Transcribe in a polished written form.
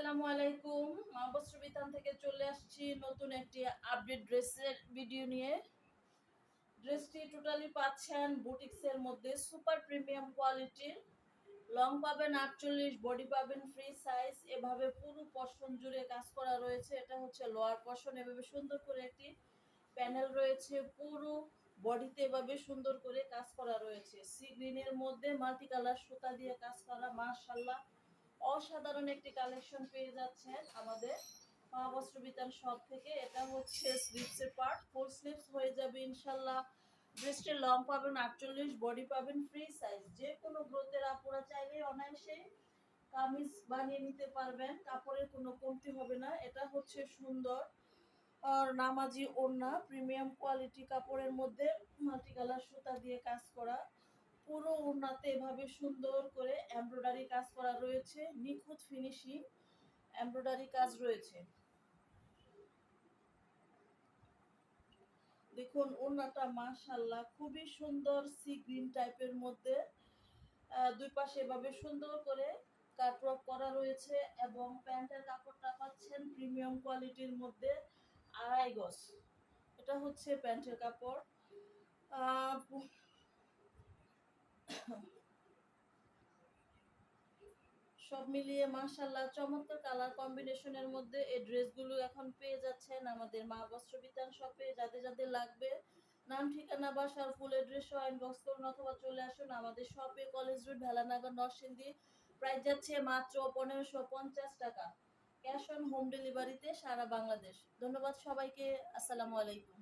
আসসালামু আলাইকুম। মা বস্ত্র বিতান থেকে চলে আসছি নতুন একটি আপডেট ড্রেসের ভিডিও নিয়ে। ড্রেসটি টোটালি পাচ্ছেন বুটিক্সের মধ্যে সুপার প্রিমিয়াম কোয়ালিটির। লং পাবেন 48, বডি পাবেন ফ্রি সাইজ। এভাবে পুরো পশন জুড়ে কাজ করা রয়েছে। এটা হচ্ছে লোয়ার পশন। এভাবে সুন্দর করে একটি প্যানেল রয়েছে। পুরো বডিতে এভাবে সুন্দর করে কাজ করা রয়েছে। সি গ্রিনের মধ্যে মাল্টি কালার সুতা দিয়ে কাজ করা, মাশাআল্লাহ অসাধারণ একটি কালেকশন পেয়ে যাচ্ছেন আমাদের মা বস্ত্র বিতান শপ থেকে। এটা হচ্ছে স্লিভসের পার্ট, ফুল স্লিভস হয়ে যাবে ইনশাল্লাহ। ড্রেসটির লং পাবেন 48, বডি পাবেন ফ্রি সাইজ। যে কোনো গ্রোথের আপুরা চাইলে অনায়াসে কামিজ বানিয়ে নিতে পারবেন, কাপড়ের কোনো কমতি হবে না। এটা হচ্ছে সুন্দর আর নামাজি ওড়না, প্রিমিয়াম কোয়ালিটি কাপড়ের মধ্যে মাল্টি কালার সুতা দিয়ে কাজ করা। পুরো ওড়নাতে এভাবে সুন্দর করে এমব্রয়ডারি কাজ করা রয়েছে, নিখুঁত ফিনিশিং এমব্রয়ডারি কাজ রয়েছে। দেখুন ওড়নাটা মাশাআল্লাহ খুবই সুন্দর, সি গ্রিন টাইপের মধ্যে দুই পাশে এভাবে সুন্দর করে কাটওয়ার্ক করা রয়েছে এবং প্যান্টের কাপড়টা পাচ্ছেন প্রিমিয়াম কোয়ালিটির মধ্যে 2.5 গজ। এটা হচ্ছে প্যান্টের কাপড়। আহ সব মিলিয়ে মাশাআল্লাহ চমৎকার কালার কম্বিনেশনের মধ্যে এই ড্রেসগুলো এখন পেয়ে যাচ্ছেন আমাদের মা বস্ত্র বিতান শপে। যাদের যাদের লাগবে নাম, ঠিকানা, বাসার ফুল অ্যাড্রেস সহ ইনবক্স করুন অথবা চলে আসুন আমাদের শপে, college road, Velanagar, Narsingdi. Price যাচ্ছে মাত্র 1550 টাকা, ক্যাশ অন হোম ডেলিভারিতে সারা বাংলাদেশ। ধন্যবাদ সবাইকে। আসসালামু আলাইকুম।